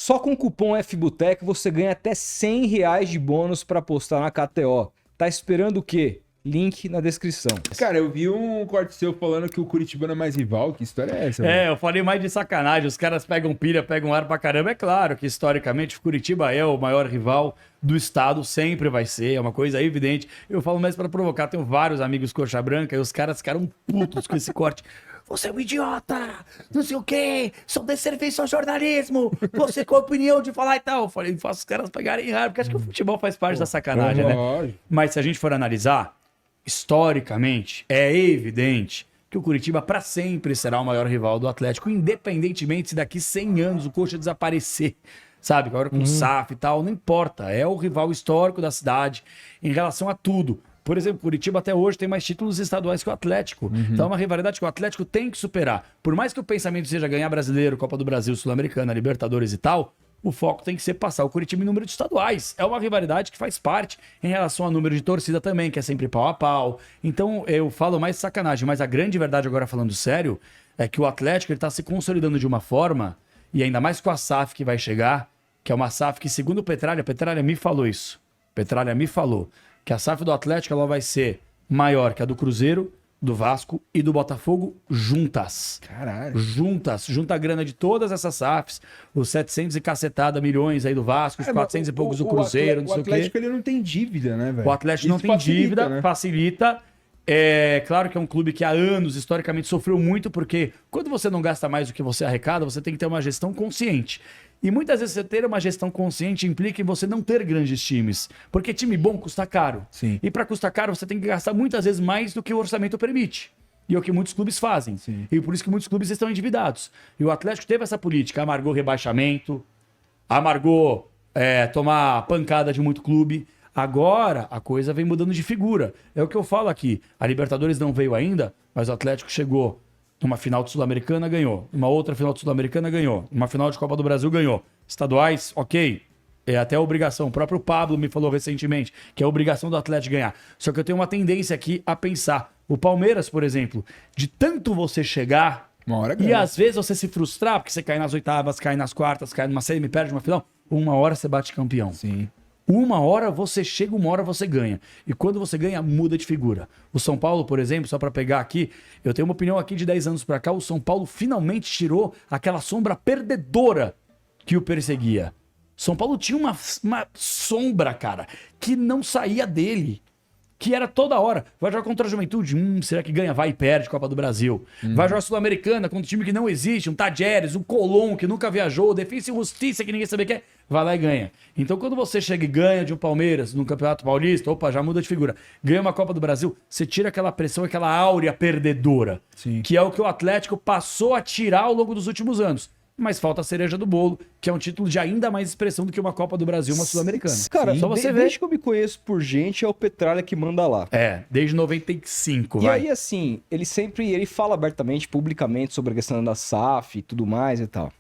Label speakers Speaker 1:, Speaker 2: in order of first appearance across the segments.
Speaker 1: Só com o cupom FBUTEC você ganha até R$ 100 de bônus para apostar na KTO. Tá esperando o quê? Link na descrição.
Speaker 2: Cara, eu vi um corte seu falando que o Curitibano é mais rival. Que história é essa?
Speaker 3: Eu falei mais de sacanagem. Os caras pegam pilha, pegam ar pra caramba. É claro que, historicamente, o Curitiba é o maior rival do estado. Sempre vai ser. É uma coisa evidente. Eu falo mais pra provocar. Tenho vários amigos coxa branca e os caras ficaram putos com esse corte. Você é um idiota! Não sei o quê! Sou de serviço ao jornalismo! Você com a opinião de falar e tal. Eu falei, faço os caras pegarem raro, porque acho que o futebol faz parte da sacanagem, né? Mas se a gente for analisar, historicamente, é evidente que o Curitiba para sempre será o maior rival do Atlético, independentemente se daqui 100 anos o Coxa desaparecer, sabe? Agora com o SAF e tal, não importa. É o rival histórico da cidade em relação a tudo. Por exemplo, Curitiba até hoje tem mais títulos estaduais que o Atlético. Então é uma rivalidade que o Atlético tem que superar. Por mais que o pensamento seja ganhar Brasileiro, Copa do Brasil, Sul-Americana, Libertadores e tal, o foco tem que ser passar o Curitiba em número de estaduais. É uma rivalidade que faz parte em relação ao número de torcida também, que é sempre pau a pau. Então eu falo mais sacanagem, mas a grande verdade agora falando sério é que o Atlético está se consolidando de uma forma, e ainda mais com a SAF que vai chegar, que é uma SAF que, segundo o Petralha me falou isso. Petralha me falou que a SAF do Atlético ela vai ser maior que a do Cruzeiro, do Vasco e do Botafogo juntas.
Speaker 2: Caralho.
Speaker 3: Juntas. Junta a grana de todas essas SAFs, os 700 e cacetada milhões aí do Vasco, os 400 e poucos do Cruzeiro, não sei o quê.
Speaker 2: O Atlético ele não tem dívida, né, velho?
Speaker 3: O Atlético não tem dívida, né? Facilita. É claro que é um clube que há anos, historicamente, sofreu muito, porque quando você não gasta mais do que você arrecada, você tem que ter uma gestão consciente. E muitas vezes você ter uma gestão consciente implica em você não ter grandes times. Porque time bom custa caro.
Speaker 2: Sim.
Speaker 3: E para custar caro, você tem que gastar muitas vezes mais do que o orçamento permite. E é o que muitos clubes fazem.
Speaker 2: Sim.
Speaker 3: E por isso que muitos clubes estão endividados. E o Atlético teve essa política, amargou rebaixamento, amargou tomar pancada de muito clube. Agora a coisa vem mudando de figura. É o que eu falo aqui. A Libertadores não veio ainda, mas o Atlético chegou numa final de Sul-Americana, ganhou. Uma outra final de Sul-Americana, ganhou. Uma final de Copa do Brasil, ganhou. Estaduais, ok. É até obrigação. O próprio Pablo me falou recentemente que é obrigação do Atlético ganhar. Só que eu tenho uma tendência aqui a pensar. O Palmeiras, por exemplo, de tanto você chegar
Speaker 2: Uma hora
Speaker 3: e
Speaker 2: ganha.
Speaker 3: às vezes você se frustrar, porque você cai nas oitavas, cai nas quartas, cai numa semi, perde uma final, uma hora você bate campeão.
Speaker 2: Sim.
Speaker 3: Uma hora você chega, uma hora você ganha. E quando você ganha, muda de figura. O São Paulo, por exemplo, só para pegar aqui, eu tenho uma opinião aqui de 10 anos para cá, o São Paulo finalmente tirou aquela sombra perdedora que o perseguia. São Paulo tinha uma sombra, cara, que não saía dele. Que era toda hora. Vai jogar contra a Juventude? Será que ganha? Vai e perde Copa do Brasil. Vai jogar Sul-Americana contra um time que não existe, um Tadjeres, um Colón que nunca viajou, Defensa e Justiça que ninguém sabe o que é. Vai lá e ganha. Então quando você chega e ganha de um Palmeiras no Campeonato Paulista, opa, já muda de figura. Ganha uma Copa do Brasil, você tira aquela pressão, aquela áurea perdedora.
Speaker 2: Sim.
Speaker 3: Que é o que o Atlético passou a tirar ao longo dos últimos anos. Mas falta a cereja do bolo, que é um título de ainda mais expressão do que uma Copa do Brasil, uma Sul-Americana.
Speaker 1: Cara,
Speaker 3: só você ver.
Speaker 1: desde que eu me conheço por gente, é o Petralha que manda lá.
Speaker 3: Desde 95,
Speaker 1: E
Speaker 3: vai.
Speaker 1: aí, assim, ele fala abertamente, publicamente, sobre a questão da SAF e tudo mais e tal.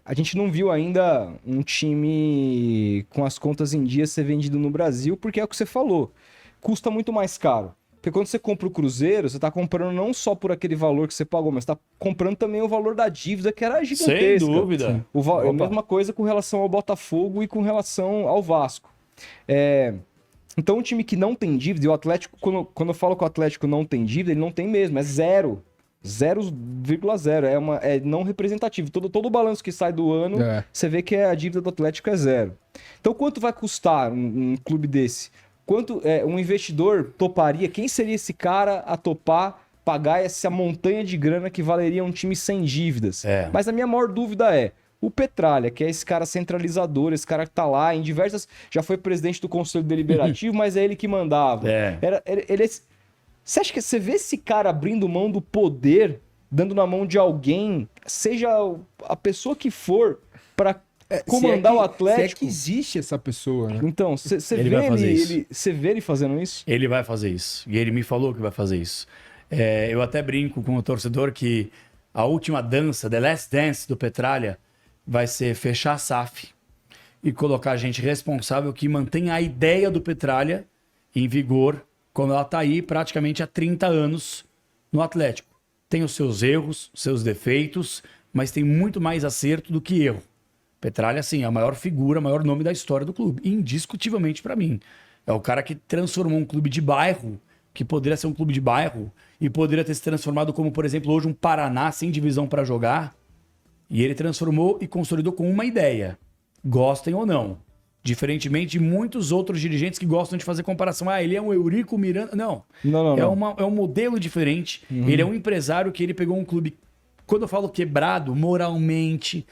Speaker 1: A gente não viu ainda um time com as contas em dia ser vendido no Brasil, porque é o que você falou. Custa muito mais caro. Porque quando você compra o Cruzeiro, você tá comprando não só por aquele valor que você pagou, mas tá comprando também o valor da dívida, que era gigantesca.
Speaker 3: Sem dúvida.
Speaker 1: É a mesma coisa com relação ao Botafogo e com relação ao Vasco. Então, um time que não tem dívida, e o Atlético, quando eu falo que o Atlético não tem dívida, ele não tem mesmo, é zero. 0,0. É não representativo. Todo o balanço que sai do ano, você vê que a dívida do Atlético é zero. Então, quanto vai custar um clube desse? Quanto um investidor toparia? Quem seria esse cara a topar pagar essa montanha de grana que valeria um time sem dívidas? Mas a minha maior dúvida é o Petralha, que é esse cara centralizador, esse cara que tá lá em diversas... Já foi presidente do Conselho Deliberativo, mas é ele que mandava. Você acha que você vê esse cara abrindo mão do poder, dando na mão de alguém, seja a pessoa que for, para comandar o Atlético?
Speaker 2: Se é que existe essa pessoa, né?
Speaker 1: Então, você vê ele fazendo isso?
Speaker 3: Ele vai fazer isso. E ele me falou que vai fazer isso. Eu até brinco com o torcedor que a última dança, The Last Dance do Petralha, vai ser fechar a SAF e colocar gente responsável que mantenha a ideia do Petralha em vigor, como ela está aí praticamente há 30 anos no Atlético. Tem os seus erros, seus defeitos, mas tem muito mais acerto do que erro. Petralha, assim, é a maior figura, o maior nome da história do clube. Indiscutivelmente pra mim. É o cara que transformou um clube de bairro, que poderia ser um clube de bairro, e poderia ter se transformado como, por exemplo, hoje um Paraná sem divisão pra jogar. E ele transformou e consolidou com uma ideia. Gostem ou não. Diferentemente de muitos outros dirigentes que gostam de fazer comparação. Ah, ele é um Eurico Miranda. Não. É um modelo diferente. Ele é um empresário que ele pegou um clube, quando eu falo quebrado, moralmente,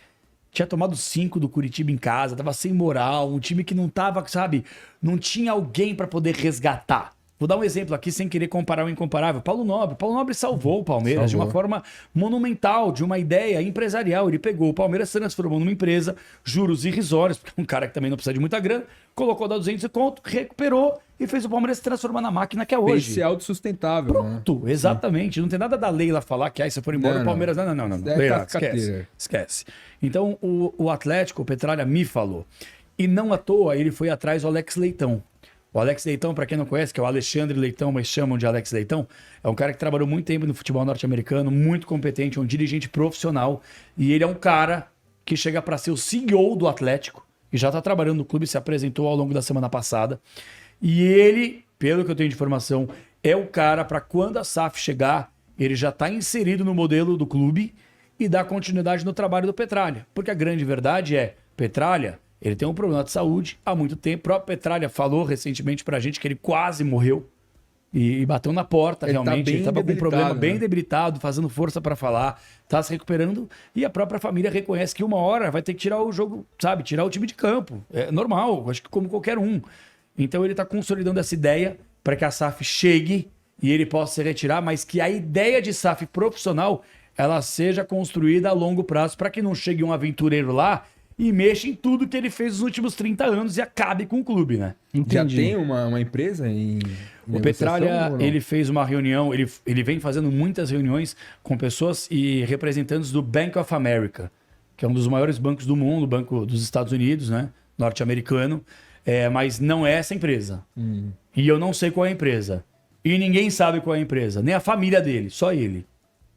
Speaker 3: tinha tomado 5 do Curitiba em casa, tava sem moral, um time que não tava, sabe, não tinha alguém para poder resgatar. Vou dar um exemplo aqui sem querer comparar o incomparável. Paulo Nobre salvou o Palmeiras de uma forma monumental, de uma ideia empresarial. Ele pegou o Palmeiras, se transformou numa empresa, juros irrisórios, porque um cara que também não precisa de muita grana, colocou da 200 conto, recuperou e fez o Palmeiras se transformar na máquina que é hoje.
Speaker 2: Fez ser autossustentável.
Speaker 3: Pronto, né? Exatamente. Não tem nada da Leila falar que aí se for embora o Palmeiras... Não. Leila, esquece. Então o Atlético, o Petralha me falou. E não à toa ele foi atrás do Alex Leitão. O Alex Leitão, para quem não conhece, que é o Alexandre Leitão, mas chamam de Alex Leitão, é um cara que trabalhou muito tempo no futebol norte-americano, muito competente, um dirigente profissional, e ele é um cara que chega para ser o CEO do Atlético, e já está trabalhando no clube, se apresentou ao longo da semana passada, e ele, pelo que eu tenho de informação, é o cara para quando a SAF chegar, ele já está inserido no modelo do clube e dá continuidade no trabalho do Petralha, porque a grande verdade é, Petralha, ele tem um problema de saúde há muito tempo. O próprio Petralha falou recentemente pra gente que ele quase morreu e bateu na porta, ele realmente. Ele estava com um problema bem debilitado, fazendo força para falar, tá se recuperando. E a própria família reconhece que uma hora vai ter que tirar o jogo, sabe? Tirar o time de campo. É normal, acho que como qualquer um. Então ele tá consolidando essa ideia para que a SAF chegue e ele possa se retirar, mas que a ideia de SAF profissional ela seja construída a longo prazo para que não chegue um aventureiro lá e mexa em tudo que ele fez nos últimos 30 anos e acabe com o clube, né?
Speaker 2: Entendi. Já tem uma empresa em
Speaker 3: O Petralha, ele fez uma reunião, ele vem fazendo muitas reuniões com pessoas e representantes do Bank of America, que é um dos maiores bancos do mundo, banco dos Estados Unidos, né? Norte-americano, mas não é essa empresa. E eu não sei qual é a empresa. E ninguém sabe qual é a empresa, nem a família dele, só ele.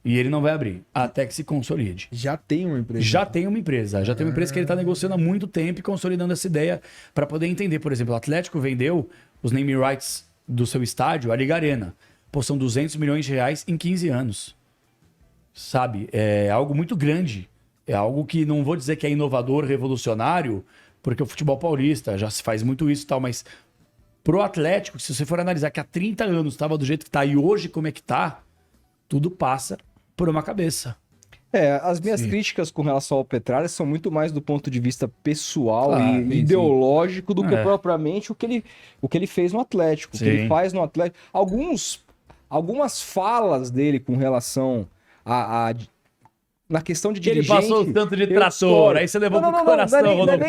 Speaker 3: E ele não vai abrir, até que se consolide.
Speaker 2: Já tem uma empresa?
Speaker 3: Já tem uma empresa. Já tem uma empresa que ele está negociando há muito tempo e consolidando essa ideia para poder entender. Por exemplo, o Atlético vendeu os naming rights do seu estádio à Liga Arena. Pô, são 200 milhões de reais em 15 anos. Sabe? É algo muito grande. É algo que não vou dizer que é inovador, revolucionário, porque o futebol paulista já se faz muito isso e tal, mas pro Atlético, se você for analisar que há 30 anos estava do jeito que está e hoje como é que está, tudo passa por uma cabeça.
Speaker 1: As minhas críticas com relação ao Petralha são muito mais do ponto de vista pessoal e ideológico do que propriamente o que ele fez no Atlético, o que ele faz no Atlético. Algumas falas dele com relação na questão de dirigente...
Speaker 3: Ele passou o tanto de trator, aí você levou pro coração, Rodolfo.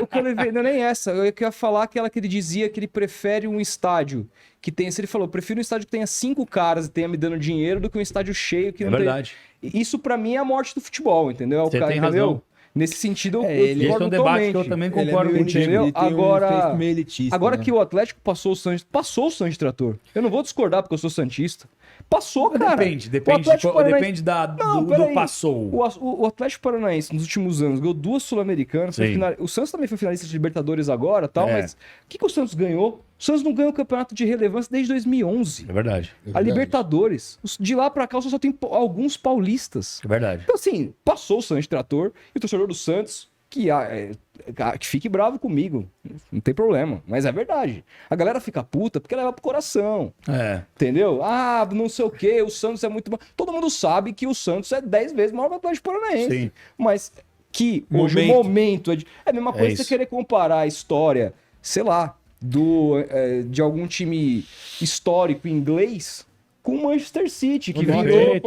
Speaker 1: O que eu levei não é nem essa. Eu queria falar aquela que ele dizia que ele prefere um estádio que tenha... Ele falou, prefiro um estádio que tenha 5 caras e tenha me dando dinheiro do que um estádio cheio que não tem...
Speaker 3: verdade.
Speaker 1: Isso pra mim é a morte do futebol, entendeu?
Speaker 3: Você tem razão.
Speaker 1: Nesse sentido,
Speaker 3: esse é um debate que eu também concordo contigo.
Speaker 1: Agora que o Atlético passou o Santos de trator. Eu não vou discordar porque eu sou santista. Passou, cara.
Speaker 3: Depende do passou.
Speaker 1: O Atlético Paranaense, nos últimos anos, ganhou 2 Sul-Americanas. O Santos também foi finalista de Libertadores agora, tal, mas o que o Santos ganhou? O Santos não ganhou o campeonato de relevância desde 2011.
Speaker 3: É verdade.
Speaker 1: A Libertadores. De lá pra cá, só tem alguns paulistas.
Speaker 3: É verdade.
Speaker 1: Então, assim, passou o Santos de trator e o torcedor do Santos, que fique bravo comigo, não tem problema, mas é verdade. A galera fica puta porque leva pro coração. Entendeu? Não sei o quê, o Santos é muito bom. Todo mundo sabe que o Santos é 10 vezes maior que o Atlético Paranaense.
Speaker 3: Sim.
Speaker 1: Mas que hoje o momento é a mesma coisa que você querer comparar a história, sei lá, de algum time histórico inglês com o Manchester City, que virou...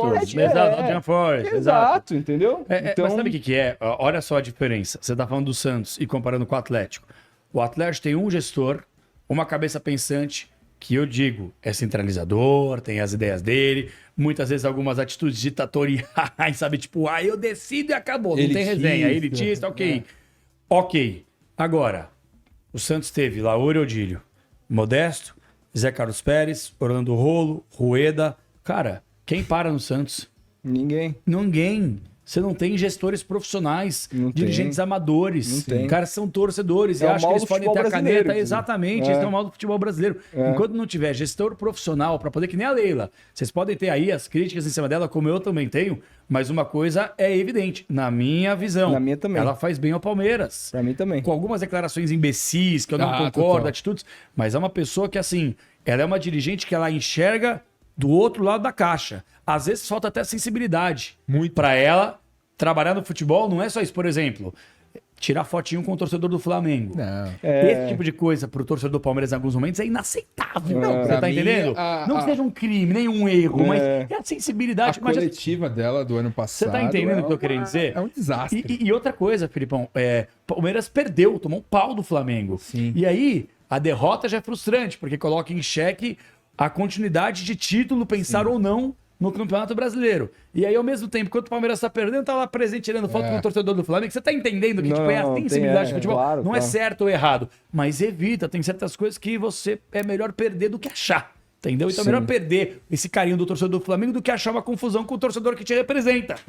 Speaker 1: Exato, entendeu?
Speaker 3: Então... Mas sabe o que é? Olha só a diferença. Você tá falando do Santos e comparando com o Atlético. O Atlético tem um gestor, uma cabeça pensante, que eu digo, é centralizador, tem as ideias dele, muitas vezes algumas atitudes ditatoriais, sabe? Tipo, eu decido e acabou, não tem resenha. Elitista, ok. Ok. Agora... O Santos teve Lauro e Odílio, Modesto, Zé Carlos Pérez, Orlando Rolo, Rueda. Cara, quem para no Santos?
Speaker 1: Ninguém.
Speaker 3: Você não tem gestores profissionais,
Speaker 1: Não
Speaker 3: dirigentes
Speaker 1: tem.
Speaker 3: amadores.
Speaker 1: Não tem.
Speaker 3: Caras são torcedores
Speaker 1: É
Speaker 3: e
Speaker 1: o
Speaker 3: acham que
Speaker 1: mal
Speaker 3: eles
Speaker 1: do
Speaker 3: podem ter
Speaker 1: futebol
Speaker 3: a caneta.
Speaker 1: brasileiro,
Speaker 3: Exatamente,
Speaker 1: é.
Speaker 3: esse é o mal do futebol brasileiro. Enquanto não tiver gestor profissional para poder, que nem a Leila, vocês podem ter aí as críticas em cima dela, como eu também tenho, mas uma coisa é evidente, na minha visão.
Speaker 1: Na minha também.
Speaker 3: Ela faz bem ao Palmeiras.
Speaker 1: Pra mim também.
Speaker 3: Com algumas declarações imbecis, que eu não concordo,
Speaker 2: total.
Speaker 3: atitudes, mas é uma pessoa que, assim, ela é uma dirigente que ela enxerga do outro lado da caixa. Às vezes falta até sensibilidade.
Speaker 2: Muito.
Speaker 3: Pra ela, trabalhar no futebol não é só isso. Por exemplo, tirar fotinho com o torcedor do Flamengo.
Speaker 2: Não.
Speaker 3: Esse tipo de coisa pro torcedor do Palmeiras em alguns momentos é inaceitável. Você
Speaker 2: pra
Speaker 3: tá
Speaker 2: mim,
Speaker 3: entendendo? Não que seja um crime, nem um erro, mas é a
Speaker 2: A
Speaker 3: sensibilidade. Mas
Speaker 2: coletiva dela do ano
Speaker 3: você
Speaker 2: passado.
Speaker 3: tá entendendo o que eu tô
Speaker 2: uma-
Speaker 3: querendo dizer?
Speaker 2: É um desastre.
Speaker 3: E outra coisa, Filipão, Palmeiras perdeu, tomou um pau do Flamengo.
Speaker 2: Sim.
Speaker 3: E aí, a derrota já é frustrante, porque coloca em xeque a continuidade de título, pensar ou não no Campeonato Brasileiro. E aí, ao mesmo tempo, enquanto o Palmeiras tá perdendo, tá lá presente tirando foto com o torcedor do Flamengo. Você tá entendendo que
Speaker 1: Não,
Speaker 3: tipo, é a
Speaker 1: não, tem,
Speaker 3: sensibilidade de futebol.
Speaker 1: claro,
Speaker 3: não é
Speaker 1: claro.
Speaker 3: certo ou errado, mas evita, tem certas coisas que você é melhor perder do que achar. Entendeu? Então é
Speaker 1: Sim.
Speaker 3: melhor perder esse carinho do torcedor do Flamengo do que achar uma confusão com o torcedor que te representa.